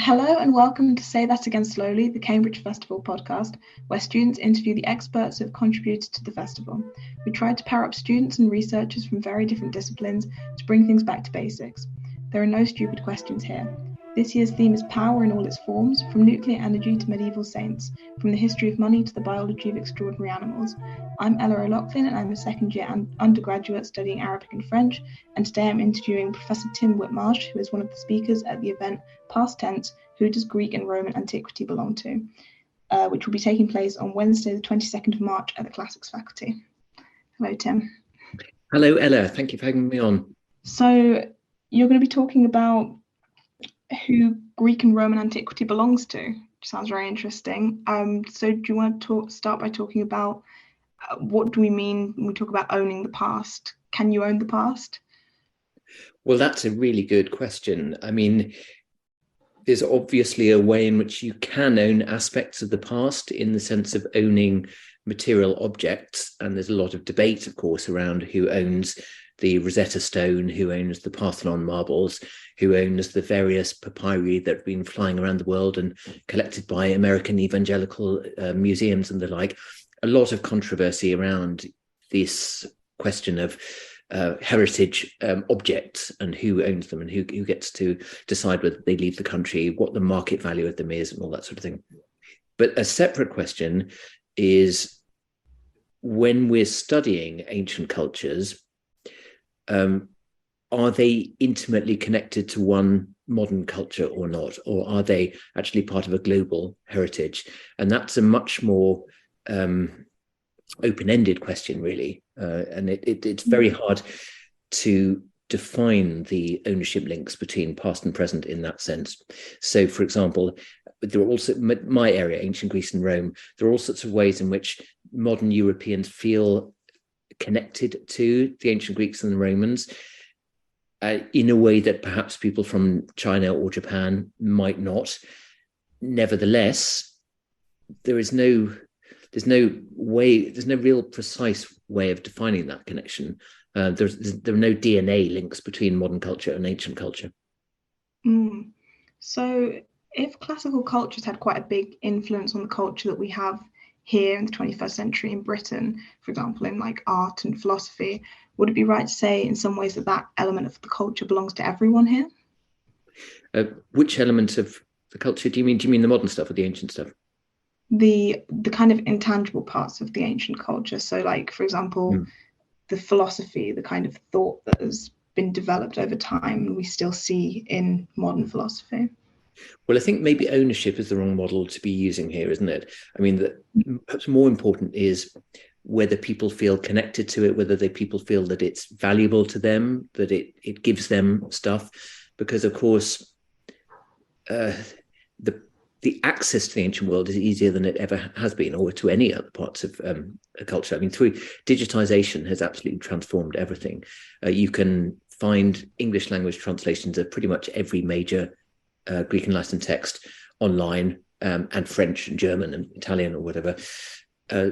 Hello and welcome to Say That Again Slowly, the Cambridge Festival podcast, where students interview the experts who have contributed to the festival. We tried to pair up students and researchers from very different disciplines to bring things back to basics. There are no stupid questions here. This year's theme is power in all its forms, from nuclear energy to medieval saints, from the history of money to the biology of extraordinary animals. I'm Ella O'Loughlin and I'm a second year undergraduate studying Arabic and French, and today I'm interviewing Professor Tim Whitmarsh, who is one of the speakers at the event Past Tense, Who Does Greek and Roman Antiquity Belong To?, which will be taking place on Wednesday the 22nd of March at the Classics faculty. Hello, Tim. Hello, Ella. Thank you for having me on. So you're going to be talking about who Greek and Roman antiquity belongs to, which sounds very interesting. So do you want to start by talking about what do we mean when we talk about owning the past? Can you own the past? Well, that's a really good question. I mean, there's obviously a way in which you can own aspects of the past in the sense of owning material objects. And there's a lot of debate, of course, around who owns the Rosetta Stone, who owns the Parthenon marbles, who owns the various papyri that have been flying around the world and collected by American evangelical museums and the like. A lot of controversy around this question of heritage objects and who owns them and who gets to decide whether they leave the country, what the market value of them is, and all that sort of thing. But a separate question is, when we're studying ancient cultures, are they intimately connected to one modern culture or not? Or are they actually part of a global heritage? And that's a much more open-ended question, really. And it's very hard to define the ownership links between past and present in that sense. So, for example, there are also, my area, ancient Greece and Rome, there are all sorts of ways in which modern Europeans feel connected to the ancient Greeks and the Romans in a way that perhaps people from China or Japan might not. Nevertheless, there's no real precise way of defining that connection. There are no DNA links between modern culture and ancient culture. So if classical cultures had quite a big influence on the culture that we have here in the 21st century in Britain, for example, in like art and philosophy, would it be right to say in some ways that element of the culture belongs to everyone here? Which element of the culture do you mean? Do you mean the modern stuff or the ancient stuff? The kind of intangible parts of the ancient culture. So like, for example, the philosophy, the kind of thought that has been developed over time and we still see in modern philosophy. Well, I think maybe ownership is the wrong model to be using here, isn't it? I mean, perhaps more important is whether people feel connected to it, whether people feel that it's valuable to them, that it gives them stuff. Because, of course, the access to the ancient world is easier than it ever has been, or to any other parts of a culture. I mean, through digitization has absolutely transformed everything. You can find English language translations of pretty much every major Greek and Latin text online, and French and German and Italian or whatever.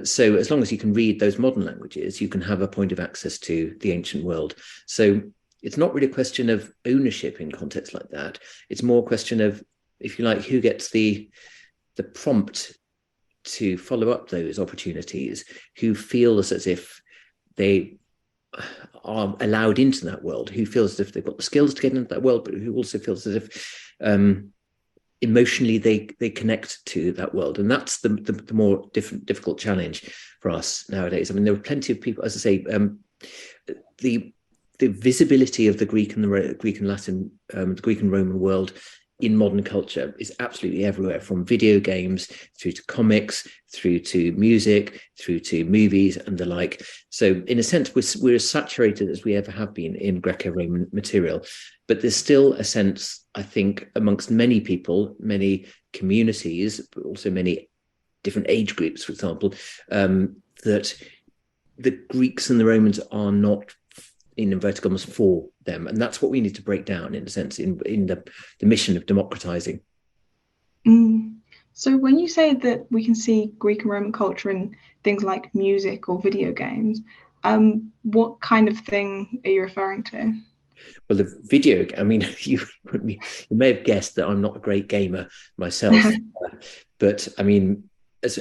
So as long as you can read those modern languages, you can have a point of access to the ancient world. So it's not really a question of ownership in contexts like that. It's more a question of, if you like, who gets the prompt to follow up those opportunities, who feels as if they are allowed into that world, who feels as if they've got the skills to get into that world, but who also feels as if emotionally they connect to that world. And that's the more difficult challenge for us nowadays. I mean, there are plenty of people, as I say, the visibility of the Greek and Latin, the Greek and Roman world in modern culture is absolutely everywhere, from video games through to comics, through to music, through to movies and the like. So in a sense, we're as saturated as we ever have been in Greco-Roman material. But there's still a sense, I think, amongst many people, many communities, but also many different age groups, for example, that the Greeks and the Romans are not, in inverted commas, for them. And that's what we need to break down, in a sense, in the mission of democratizing. So when you say that we can see Greek and Roman culture in things like music or video games, what kind of thing are you referring to? Well, the video, I mean, you may have guessed that I'm not a great gamer myself, but I mean, as,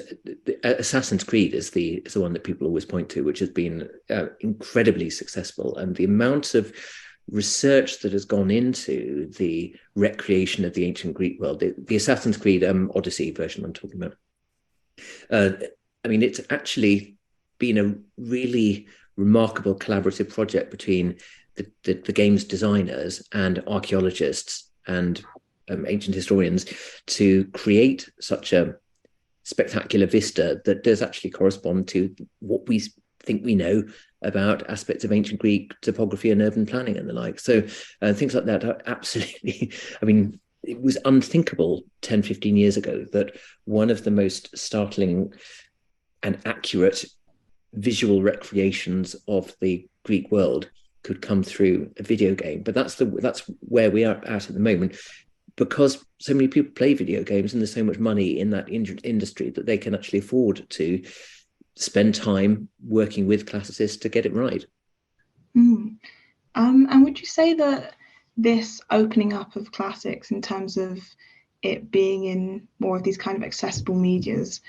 Assassin's Creed is the one that people always point to, which has been incredibly successful, and the amount of research that has gone into the recreation of the ancient Greek world, the Assassin's Creed Odyssey version I'm talking about. I mean, it's actually been a really remarkable collaborative project between the game's designers and archaeologists and ancient historians to create such a spectacular vista that does actually correspond to what we think we know about aspects of ancient Greek topography and urban planning and the like. So things like that are absolutely, I mean, it was unthinkable 10, 15 years ago that one of the most startling and accurate visual recreations of the Greek world could come through a video game. But that's where we are at the moment, because so many people play video games and there's so much money in that industry that they can actually afford to spend time working with classicists to get it right. And would you say that this opening up of classics in terms of it being in more of these kind of accessible medias,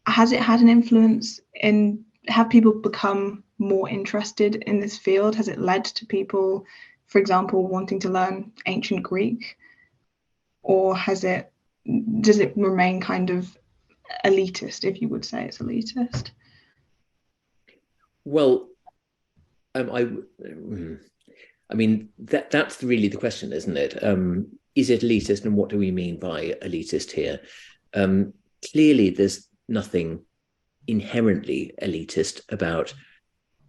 has it had an influence in, have people become more interested in this field? Has it led to people, for example, wanting to learn ancient Greek? Or does it remain kind of elitist, if you would say it's elitist? Well, I mean, that's really the question, isn't it? Is it elitist, and what do we mean by elitist here? Clearly, there's nothing inherently elitist about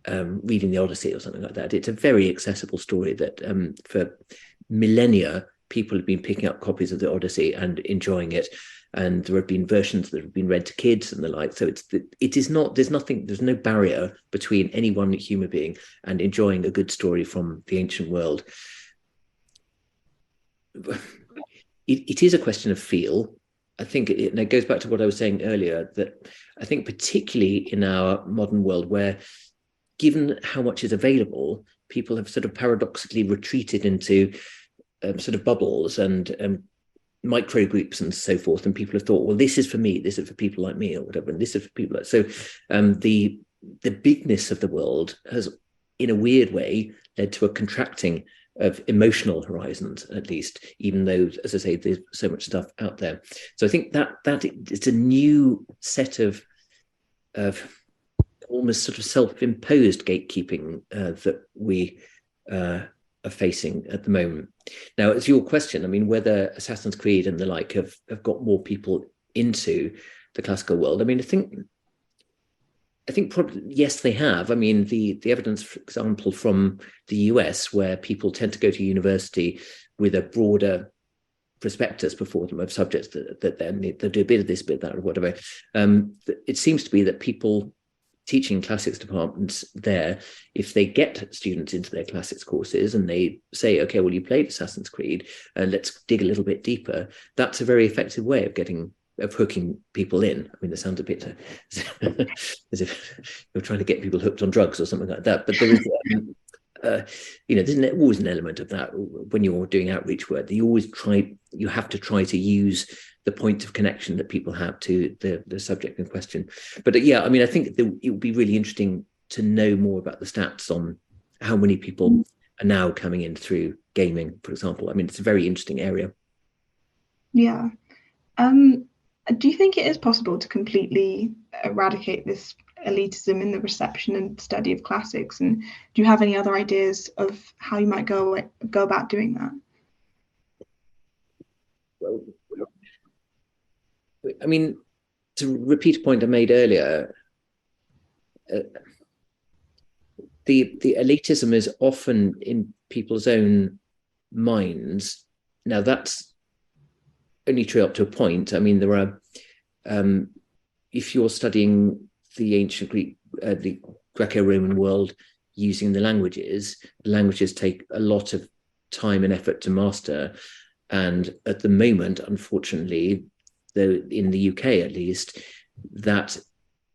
reading the Odyssey or something like that. It's a very accessible story that for millennia, people have been picking up copies of the Odyssey and enjoying it. And there have been versions that have been read to kids and the like. So there's no barrier between any one human being and enjoying a good story from the ancient world. It is a question of feel. I think it goes back to what I was saying earlier, that I think particularly in our modern world, where given how much is available, people have sort of paradoxically retreated into sort of bubbles and micro groups and so forth, and people have thought, well, this is for me, this is for people like me, or whatever, and this is for people like, so the bigness of the world has, in a weird way, led to a contracting of emotional horizons, at least, even though, as I say, there's so much stuff out there. So I think that it's a new set of almost sort of self-imposed gatekeeping that we are facing at the moment. Now, it's your question. I mean, whether Assassin's Creed and the like have got more people into the classical world. I mean, I think probably yes, they have. I mean, the evidence, for example, from the US, where people tend to go to university with a broader prospectus before them of subjects that they do a bit of this, bit of that, or whatever. It seems to be that people teaching classics departments there, if they get students into their classics courses and they say, okay, well, you played Assassin's Creed, let's dig a little bit deeper, that's a very effective way of hooking people in. I mean, that sounds a bit as if you're trying to get people hooked on drugs or something like that, but there is there's always an element of that when you're doing outreach work. You have to try to use the point of connection that people have to the subject in question. But yeah, I mean, I think it would be really interesting to know more about the stats on how many people are now coming in through gaming, for example. I mean, it's a very interesting area. Yeah. Do you think it is possible to completely eradicate this elitism in the reception and study of classics? And do you have any other ideas of how you might go about doing that? Well, I mean, to repeat a point I made earlier, the elitism is often in people's own minds. Now, that's only true up to a point. I mean, there are, if you're studying the ancient Greek, the Greco-Roman world using the languages take a lot of time and effort to master. And at the moment, unfortunately, though in the UK at least, that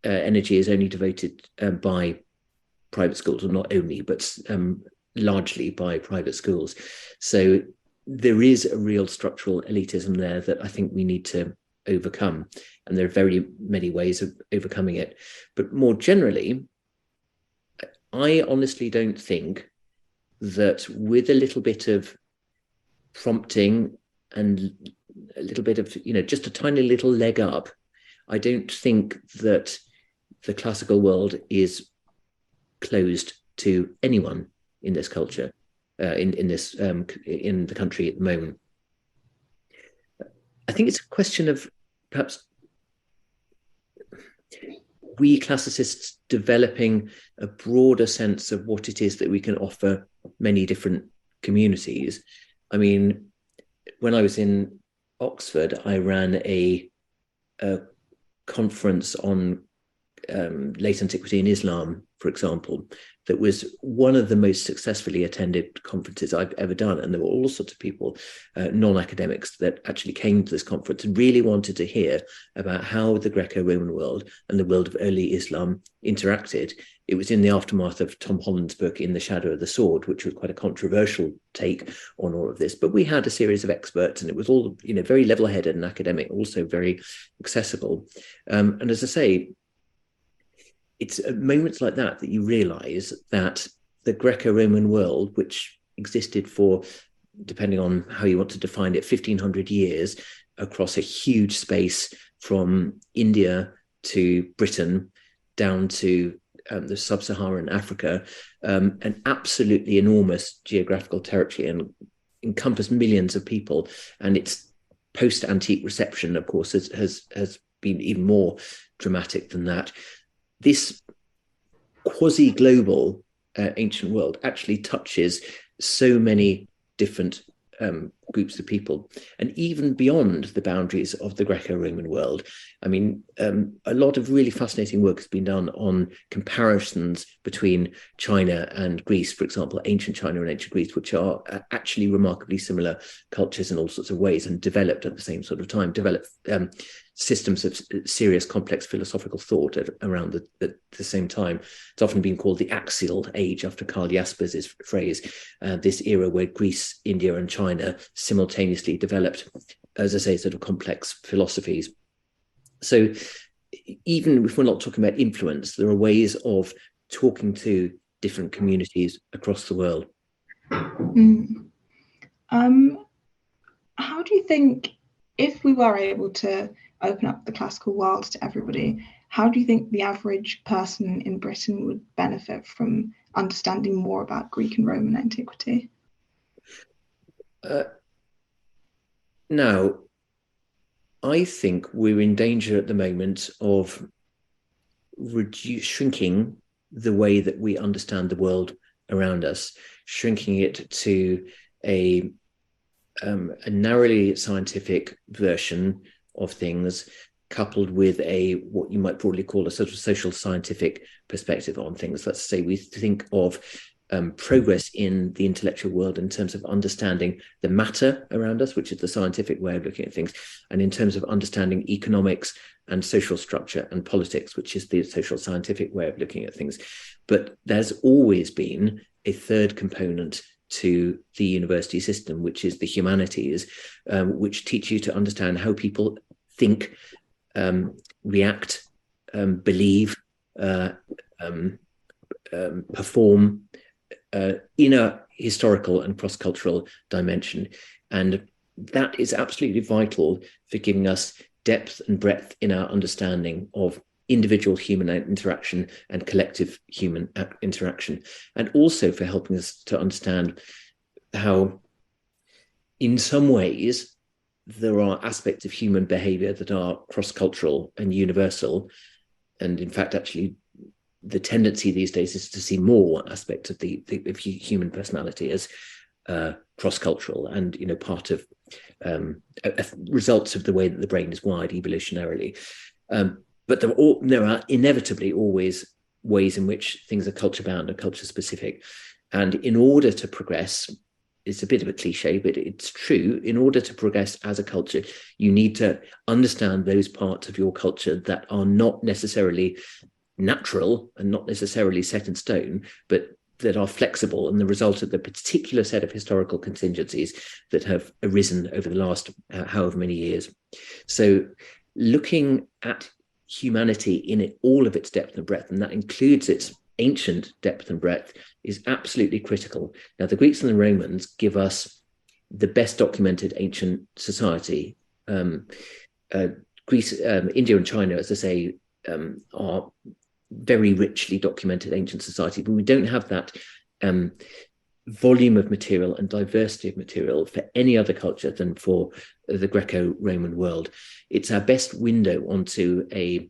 energy is only devoted by private schools, or not only, but largely by private schools. So there is a real structural elitism there that I think we need to overcome. And there are very many ways of overcoming it. But more generally, I honestly don't think that with a little bit of prompting and a little bit of, just a tiny little leg up, I don't think that the classical world is closed to anyone in this culture, in the country at the moment. I think it's a question of perhaps we classicists developing a broader sense of what it is that we can offer many different communities. I mean, when I was in Oxford, I ran a conference on late antiquity in Islam, for example, that was one of the most successfully attended conferences I've ever done. And there were all sorts of people, non-academics, that actually came to this conference and really wanted to hear about how the Greco-Roman world and the world of early Islam interacted. It was in the aftermath of Tom Holland's book, In the Shadow of the Sword, which was quite a controversial take on all of this. But we had a series of experts, and it was all, very level-headed and academic, also very accessible. And as I say, it's at moments like that that you realize that the Greco-Roman world, which existed for, depending on how you want to define it, 1,500 years across a huge space from India to Britain down to the sub-Saharan Africa, an absolutely enormous geographical territory and encompassed millions of people. And its post-antique reception, of course, has been even more dramatic than that. This quasi-global ancient world actually touches so many different groups of people, and even beyond the boundaries of the Greco-Roman world. I mean, a lot of really fascinating work has been done on comparisons between China and Greece, for example, ancient China and ancient Greece, which are actually remarkably similar cultures in all sorts of ways, and developed at the same sort of time, developed systems of serious, complex philosophical thought around the same time. It's often been called the axial age, after Karl Jaspers's phrase, this era where Greece, India, and China simultaneously developed, as I say, sort of complex philosophies. So even if we're not talking about influence, there are ways of talking to different communities across the world. How do you think, if we were able to open up the classical world to everybody, how do you think the average person in Britain would benefit from understanding more about Greek and Roman antiquity? Now, I think we're in danger at the moment of shrinking the way that we understand the world around us, shrinking it to a narrowly scientific version of things, coupled with what you might broadly call a sort of social scientific perspective on things. Let's say we think of progress in the intellectual world in terms of understanding the matter around us, which is the scientific way of looking at things, and in terms of understanding economics and social structure and politics, which is the social scientific way of looking at things. But there's always been a third component to the university system, which is the humanities, which teach you to understand how people think, react, believe, perform in a historical and cross-cultural dimension. And that is absolutely vital for giving us depth and breadth in our understanding of individual human interaction and collective human interaction, and also for helping us to understand how, in some ways, there are aspects of human behavior that are cross-cultural and universal. And in fact, actually, the tendency these days is to see more aspects of of human personality as cross-cultural and, part of results of the way that the brain is wired evolutionarily. But there are inevitably always ways in which things are culture-bound and culture-specific. And in order to progress, it's a bit of a cliche, but it's true, in order to progress as a culture, you need to understand those parts of your culture that are not necessarily natural and not necessarily set in stone, but that are flexible and the result of the particular set of historical contingencies that have arisen over the last however many years. So looking at humanity in all of its depth and breadth, and that includes its ancient depth and breadth, is absolutely critical. Now, the Greeks and the Romans give us the best documented ancient society. Greece, India and China, as I say, are very richly documented ancient society, but we don't have that volume of material and diversity of material for any other culture than for the Greco-Roman world. It's our best window onto a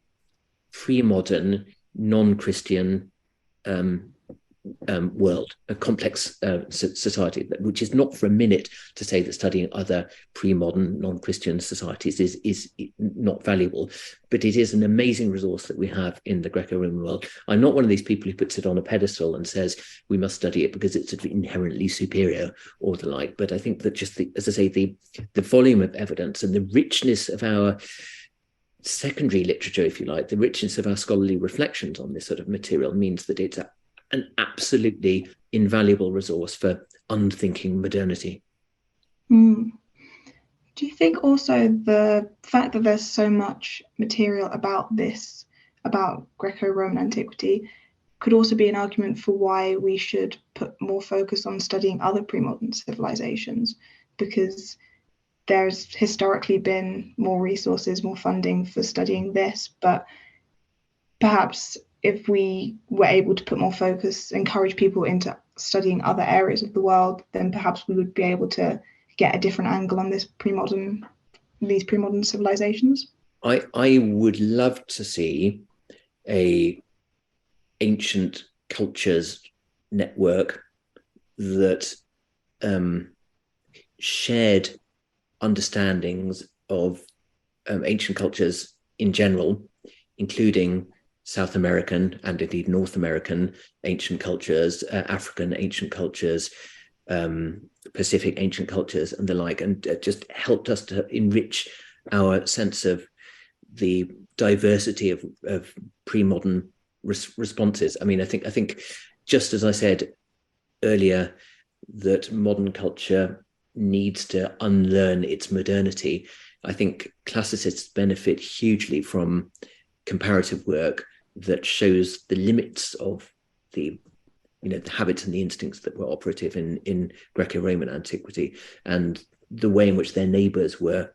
pre-modern, non-Christian world, a complex society, which is not for a minute to say that studying other pre-modern, non-Christian societies is not valuable, but it is an amazing resource that we have in the Greco-Roman world. I'm not one of these people who puts it on a pedestal and says we must study it because it's inherently superior or the like, but I think that just, as I say, the volume of evidence and the richness of our secondary literature, if you like, the richness of our scholarly reflections on this sort of material means that it's an absolutely invaluable resource for unthinking modernity. Do you think also the fact that there's so much material about this, about Greco-Roman antiquity, could also be an argument for why we should put more focus on studying other pre-modern civilizations? Because there's historically been more resources, more funding for studying this, but perhaps if we were able to put more focus, encourage people into studying other areas of the world, then perhaps we would be able to get a different angle on these pre-modern civilizations. I would love to see a ancient cultures network that shared understandings of ancient cultures in general, including South American and indeed North American ancient cultures, African ancient cultures, Pacific ancient cultures and the like, and just helped us to enrich our sense of the diversity of pre-modern responses. I mean, I think just as I said earlier, that modern culture needs to unlearn its modernity, I think classicists benefit hugely from comparative work that shows the limits of the habits and the instincts that were operative in Greco-Roman antiquity and the way in which their neighbors were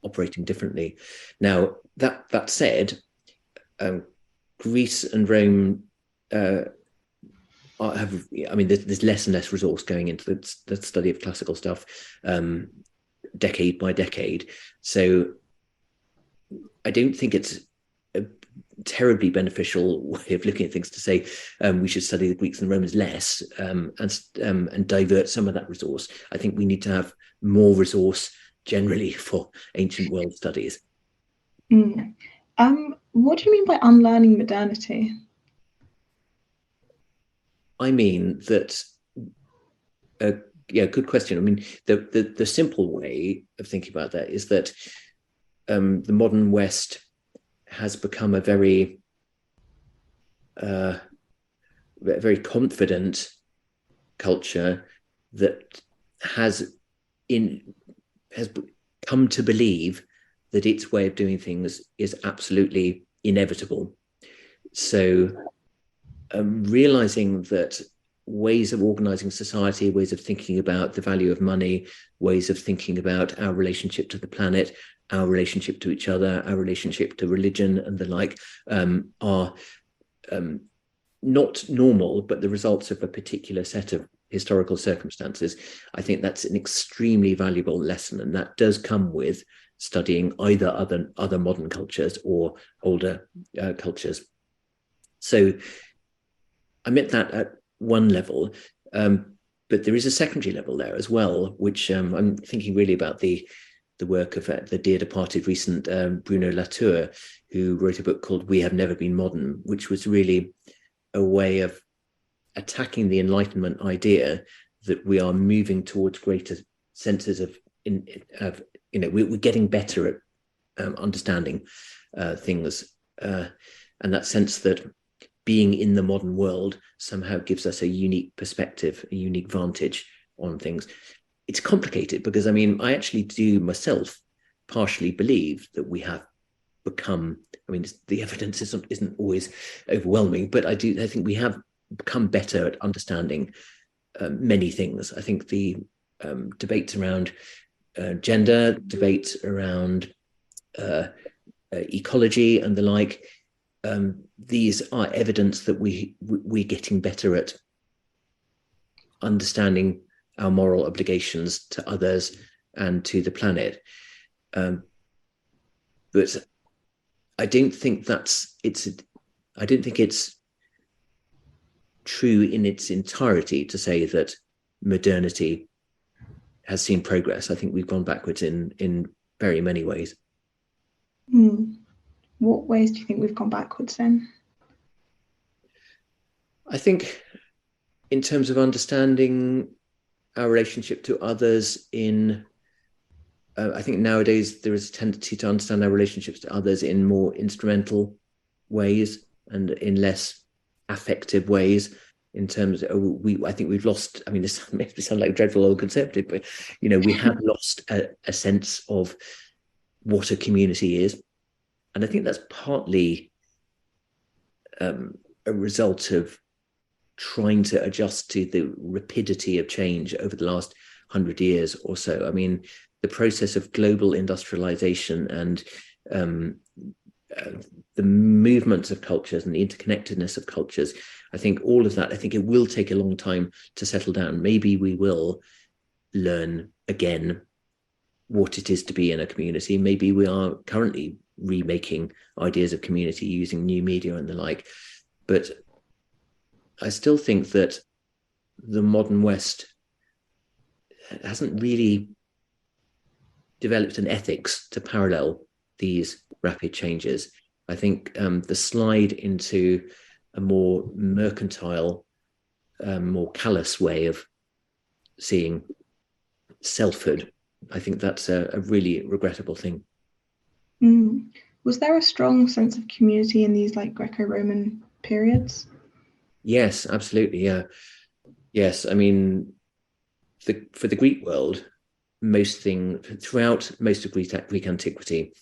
operating differently. Now, that said, Greece and Rome there's less and less resource going into the study of classical stuff decade by decade. So I don't think it's a terribly beneficial way of looking at things to say we should study the Greeks and the Romans less and divert some of that resource. I think we need to have more resource generally for ancient world studies. What do you mean by unlearning modernity? I mean that, good question. I mean, the simple way of thinking about that is that the modern West has become a very, very confident culture that has come to believe that its way of doing things is absolutely inevitable. So realizing that ways of organizing society, ways of thinking about the value of money, ways of thinking about our relationship to the planet, our relationship to each other, our relationship to religion and the like are not normal, but the results of a particular set of historical circumstances. I think that's an extremely valuable lesson, and that does come with studying either other modern cultures or older cultures. So I meant that at one level, but there is a secondary level there as well, which I'm thinking really about the work of the dear departed recent Bruno Latour, who wrote a book called We Have Never Been Modern, which was really a way of attacking the Enlightenment idea that we are moving towards greater senses of we're getting better at understanding things, and that sense that being in the modern world somehow gives us a unique perspective, a unique vantage on things. It's complicated because, I mean, I actually do myself partially believe that we have become, I mean, the evidence isn't always overwhelming, but I think we have become better at understanding many things. I think the debates around gender, debates around ecology and the like, these are evidence that we're getting better at understanding our moral obligations to others and to the planet. But I don't think I don't think it's true in its entirety to say that modernity has seen progress. I think we've gone backwards in very many ways. What ways do you think we've gone backwards then? I think in terms of understanding our relationship to others I think nowadays there is a tendency to understand our relationships to others in more instrumental ways and in less affective ways. In terms of, I think we've lost, I mean, this makes me sound like a dreadful old conservative, but, you know, we have lost a sense of what a community is. And I think that's partly a result of trying to adjust to the rapidity of change over the last 100 years or so. I mean, the process of global industrialization and the movements of cultures and the interconnectedness of cultures, I think all of that, I think it will take a long time to settle down. Maybe we will learn again what it is to be in a community. Maybe we are currently remaking ideas of community using new media and the like. But I still think that the modern West hasn't really developed an ethics to parallel these rapid changes. I think the slide into a more mercantile, more callous way of seeing selfhood, I think that's a really regrettable thing. Was there a strong sense of community in these like Greco-Roman periods? Yes, absolutely. Yeah. Yes. I mean, for the Greek world, throughout most of Greek antiquity,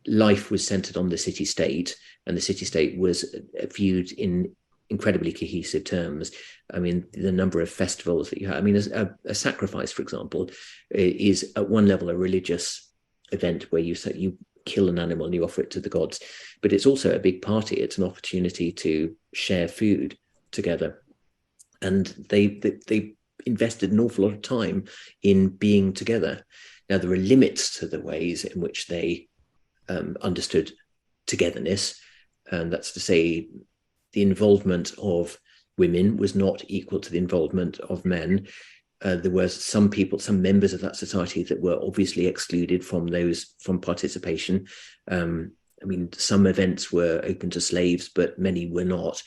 life was centered on the city-state, and the city-state was viewed in incredibly cohesive terms. I mean, the number of festivals that you have, I mean, a sacrifice, for example, is at one level a religious event where you kill an animal and you offer it to the gods, but it's also a big party. It's an opportunity to share food together. And they invested an awful lot of time in being together. Now, there are limits to the ways in which they understood togetherness. And that's to say, the involvement of women was not equal to the involvement of men. There were some members of that society that were obviously excluded from participation. I mean, some events were open to slaves, but many were not.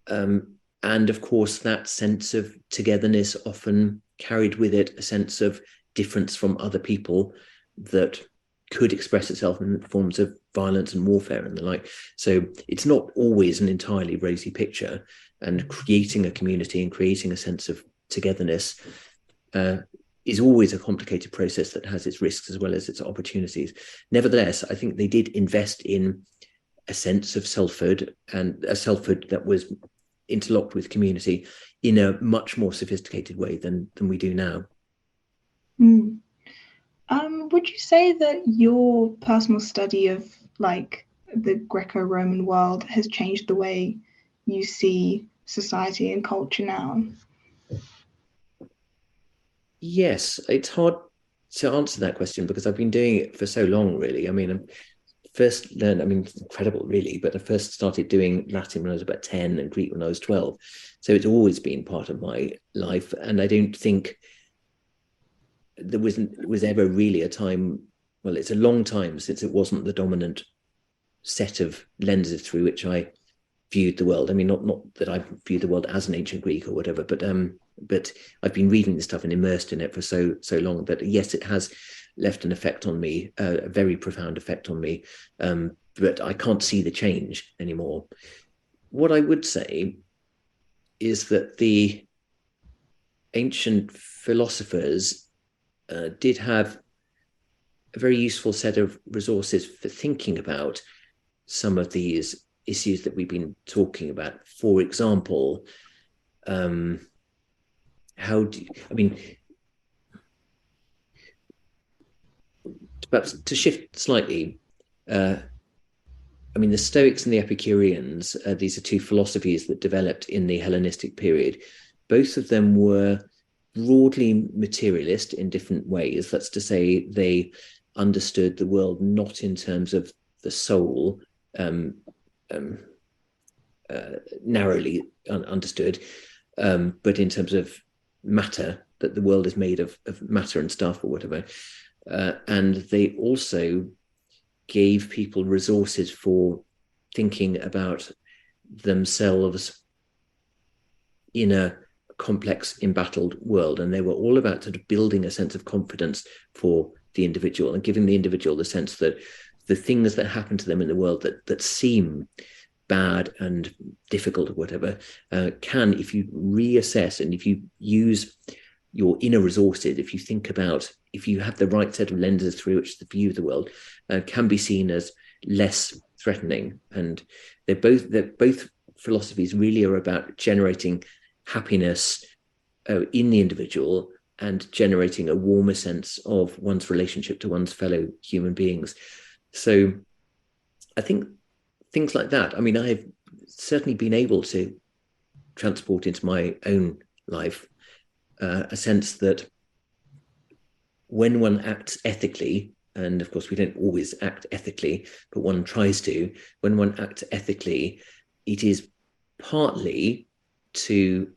And of course, that sense of togetherness often carried with it a sense of difference from other people that could express itself in forms of violence and warfare and the like. So it's not always an entirely rosy picture, and creating a community and creating a sense of togetherness is always a complicated process that has its risks as well as its opportunities. Nevertheless, I think they did invest in a sense of selfhood, and a selfhood that was interlocked with community in a much more sophisticated way than we do now. Would you say that your personal study of like the Greco-Roman world has changed the way you see society and culture now? Yes, it's hard to answer that question because I've been doing it for so long, really. I mean, it's incredible, really, but I first started doing Latin when I was about 10 and Greek when I was 12. So it's always been part of my life. And I don't think there was ever really a time, well, it's a long time since it wasn't the dominant set of lenses through which I viewed the world. I mean, not that I viewed the world as an ancient Greek or whatever, but I've been reading this stuff and immersed in it for so long that yes, it has left an effect on me, a very profound effect on me. But I can't see the change anymore. what I would say is that the ancient philosophers did have a very useful set of resources for thinking about some of these issues that we've been talking about. For example, perhaps to shift slightly, the Stoics and the Epicureans, these are two philosophies that developed in the Hellenistic period. Both of them were broadly materialist in different ways. That's to say, they understood the world not in terms of the soul, narrowly understood, but in terms of matter, that the world is made of matter and stuff or whatever. And they also gave people resources for thinking about themselves in a complex, embattled world. And they were all about sort of building a sense of confidence for the individual and giving the individual the sense that the things that happen to them in the world that seem bad and difficult or whatever, can, if you reassess and if you use your inner resources, if you think about, if you have the right set of lenses through which to view the world, can be seen as less threatening. And they're both philosophies really are about generating happiness in the individual and generating a warmer sense of one's relationship to one's fellow human beings. So I think things like that, I have certainly been able to transport into my own life a sense that when one acts ethically, and of course we don't always act ethically, but one tries to, when one acts ethically, it is partly to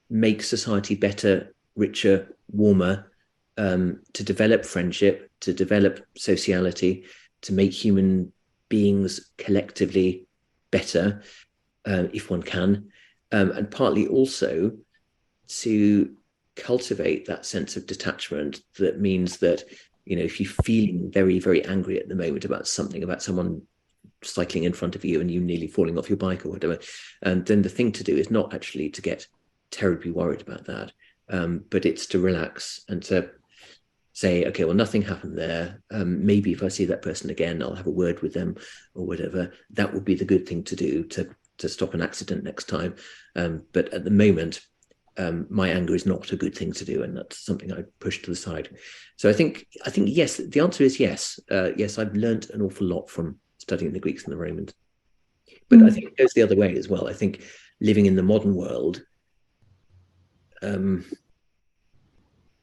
make society better, richer, warmer, to develop friendship, to develop sociality, to make human beings collectively better, if one can, and partly also to cultivate that sense of detachment that means that, if you're feeling very, very angry at the moment about something, about someone cycling in front of you and you nearly falling off your bike or whatever, and then the thing to do is not actually to get terribly worried about that, but it's to relax and to say, okay, well, nothing happened there. Maybe if I see that person again, I'll have a word with them or whatever. That would be the good thing to do to stop an accident next time. But at the moment, my anger is not a good thing to do, and that's something I push to the side. So I think yes, the answer is yes. Yes, I've learned an awful lot from studying the Greeks and the Romans. But I think it goes the other way as well. I think living in the modern world,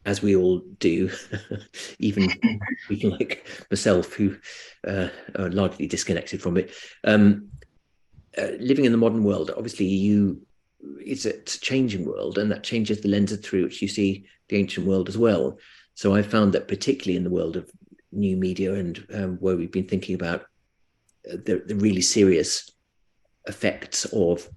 as we all do, even people like myself who are largely disconnected from it. Living in the modern world, obviously it's a changing world, and that changes the lenses through which you see the ancient world as well. So I found that particularly in the world of new media and where we've been thinking about the really serious effects of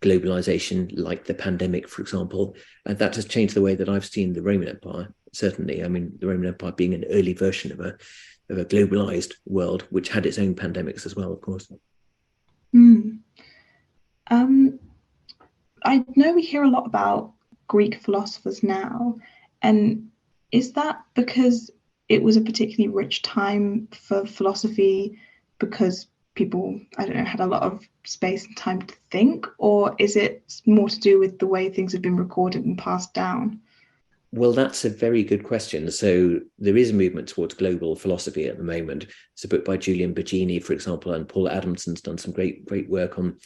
globalization, like the pandemic, for example, and that has changed the way that I've seen the Roman Empire. Certainly, the Roman Empire being an early version of a globalized world, which had its own pandemics as well, of course. I know we hear a lot about Greek philosophers now, and is that because it was a particularly rich time for philosophy because people, had a lot of space and time to think, or is it more to do with the way things have been recorded and passed down? Well, that's a very good question. So there is a movement towards global philosophy at the moment. It's a book by Julian Bergini, for example, and Paul Adamson's done some great work on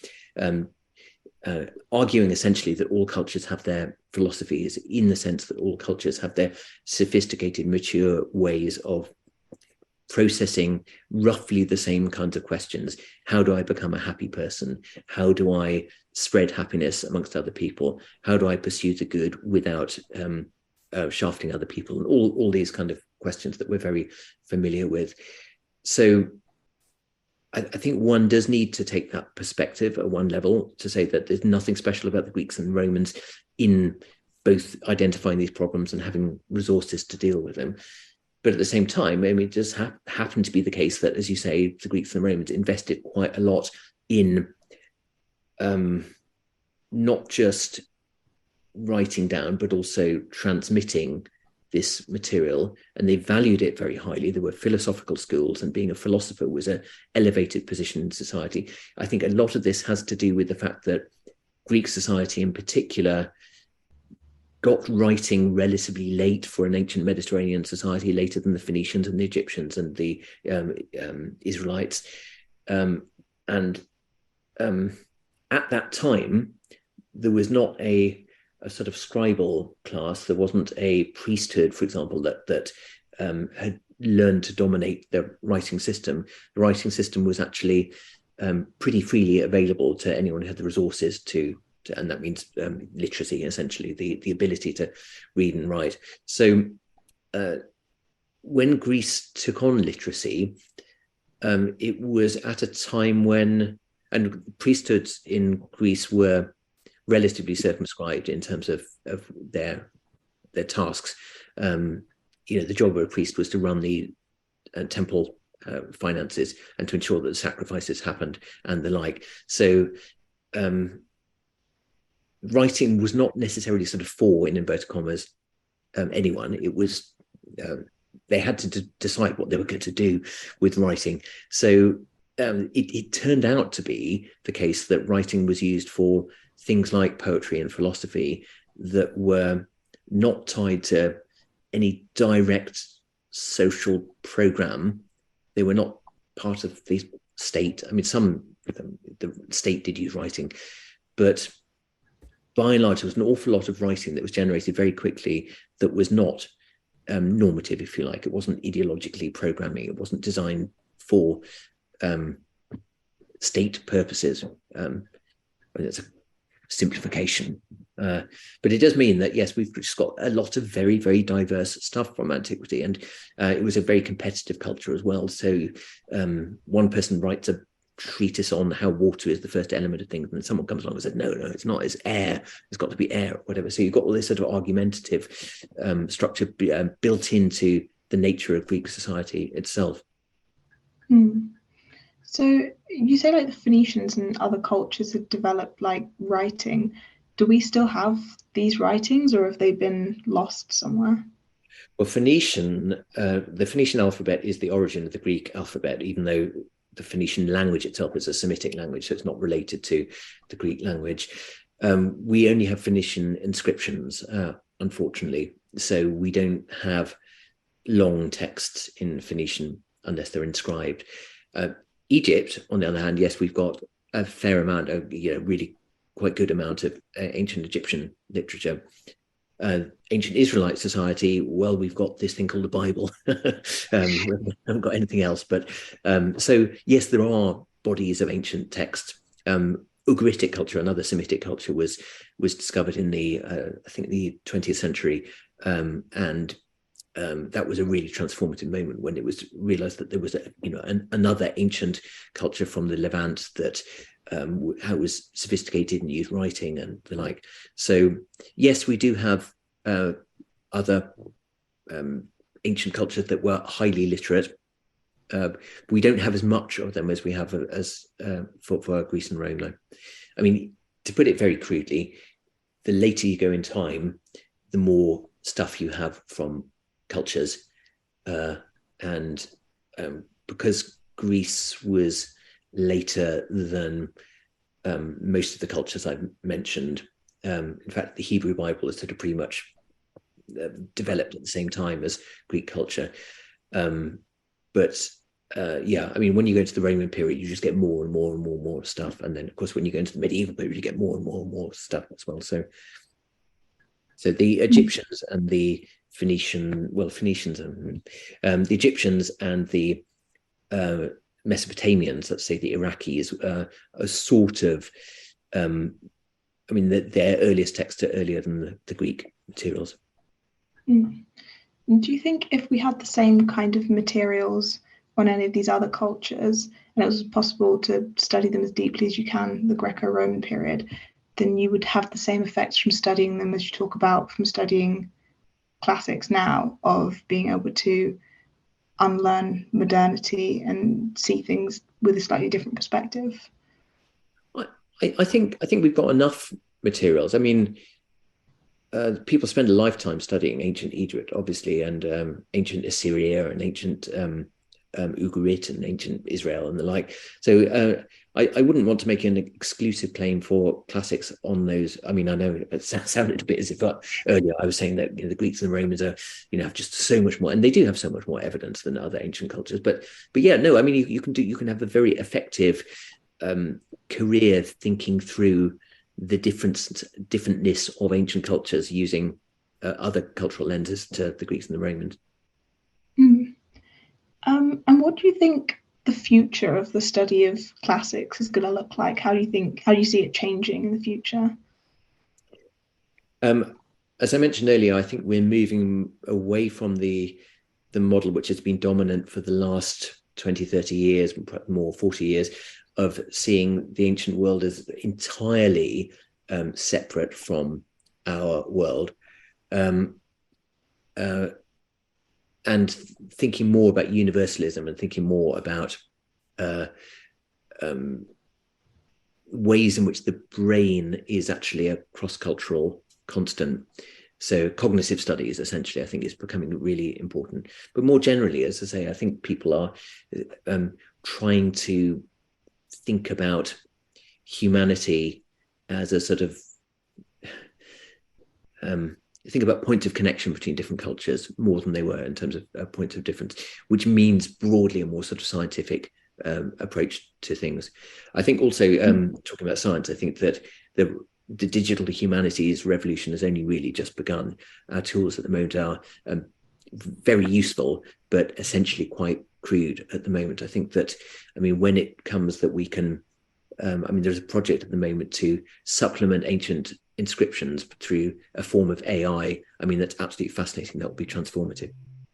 arguing essentially that all cultures have their philosophies, in the sense that all cultures have their sophisticated, mature ways of processing roughly the same kinds of questions. How do I become a happy person? How do I spread happiness amongst other people? How do I pursue the good without shafting other people? And all these kind of questions that we're very familiar with. So I think one does need to take that perspective at one level to say that there's nothing special about the Greeks and the Romans in both identifying these problems and having resources to deal with them. But at the same time, it does happen to be the case that, as you say, the Greeks and the Romans invested quite a lot in not just writing down, but also transmitting this material, and they valued it very highly. There were philosophical schools, and being a philosopher was an elevated position in society. I think a lot of this has to do with the fact that Greek society in particular got writing relatively late for an ancient Mediterranean society, later than the Phoenicians and the Egyptians and the Israelites. And at that time, there was not a sort of scribal class. There wasn't a priesthood, for example, that had learned to dominate the writing system. The writing system was actually pretty freely available to anyone who had the resources to, and that means literacy, essentially, the ability to read and write. So when Greece took on literacy, it was at a time when, and priesthoods in Greece were relatively circumscribed in terms of their tasks. The job of a priest was to run the temple finances and to ensure that the sacrifices happened and the like. So writing was not necessarily sort of for, in inverted commas, anyone. It was they had to decide what they were going to do with writing. So it turned out to be the case that writing was used for things like poetry and philosophy that were not tied to any direct social program. They were not part of the state. I mean, the state did use writing, but by and large, there was an awful lot of writing that was generated very quickly that was not normative, if you like. It wasn't ideologically programming. It wasn't designed for state purposes. It's a simplification, but it does mean that, yes, we've just got a lot of very, very diverse stuff from antiquity, and it was a very competitive culture as well. So one person writes a treatise on how water is the first element of things, and someone comes along and says, no, it's not, it's air, it's got to be air, or whatever. So you've got all this sort of argumentative structure built into the nature of Greek society itself. So you say like the Phoenicians and other cultures have developed like writing. Do we still have these writings, or have they been lost somewhere? Well, the Phoenician alphabet is the origin of the Greek alphabet, even though the Phoenician language itself is a Semitic language, so it's not related to the Greek language. We only have Phoenician inscriptions, unfortunately, so we don't have long texts in Phoenician unless they're inscribed. Egypt, on the other hand, yes, we've got a fair amount of, really quite good amount of ancient Egyptian literature. Ancient Israelite society, well, we've got this thing called the Bible. We haven't got anything else. But so, yes, there are bodies of ancient text. Ugaritic culture, another Semitic culture, was discovered in I think the 20th century, and that was a really transformative moment when it was realized that there was another ancient culture from the Levant that how it was sophisticated and used writing and the like. So yes, we do have other ancient cultures that were highly literate. We don't have as much of them as we have as for Greece and Rome, though. I mean, to put it very crudely, the later you go in time, the more stuff you have from cultures, and because Greece was later than most of the cultures I've mentioned. In fact, the Hebrew Bible is sort of pretty much developed at the same time as Greek culture. But I mean, when you go into the Roman period, you just get more and more and more and more stuff. And then, of course, when you go into the medieval period, you get more and more and more stuff as well. So the Egyptians and the Phoenicians and the Egyptians and the Mesopotamians, let's say the Iraqis, are sort of, I mean, their earliest texts are earlier than the Greek materials. Do you think if we had the same kind of materials on any of these other cultures, and it was possible to study them as deeply as you can, the Greco-Roman period, then you would have the same effects from studying them as you talk about from studying classics now, of being able to unlearn modernity and see things with a slightly different perspective? I think we've got enough materials. I mean, people spend a lifetime studying ancient Egypt, obviously, and ancient Assyria and ancient Ugarit and ancient Israel and the like. So I wouldn't want to make an exclusive claim for classics on those. I mean, I know it sounded a bit as if earlier I was saying that the Greeks and the Romans are, have just so much more, and they do have so much more evidence than other ancient cultures. But yeah, no, I mean, you can have a very effective career thinking through the differentness of ancient cultures using other cultural lenses to the Greeks and the Romans. Mm. And what do you think the future of the study of classics is going to look like? How do you see it changing in the future? As I mentioned earlier, I think we're moving away from the model which has been dominant for the last 20, 30 years, more 40 years, of seeing the ancient world as entirely separate from our world, and thinking more about universalism and thinking more about ways in which the brain is actually a cross-cultural constant. So cognitive studies, essentially, I think is becoming really important. But more generally, as I say, I think people are trying to think about humanity as a sort of think about points of connection between different cultures more than they were in terms of points of difference, which means broadly a more sort of scientific approach to things. I think also talking about science, I think that the digital humanities revolution has only really just begun. Our tools at the moment are very useful, but essentially quite crude at the moment. I think that, when it comes that we can, there's a project at the moment to supplement ancient inscriptions through a form of AI. That's absolutely fascinating. That will be transformative.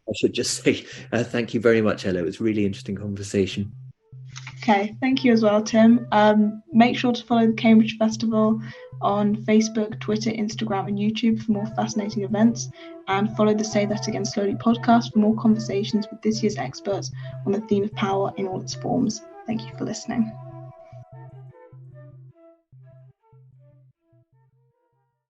I should just say thank you very much, Ella. It was a really interesting conversation. Okay, thank you as well, Tim. Make sure to follow the Cambridge Festival on Facebook, Twitter, Instagram, and YouTube for more fascinating events, and follow the Say That Again Slowly podcast for more conversations with this year's experts on the theme of power in all its forms. Thank you for listening.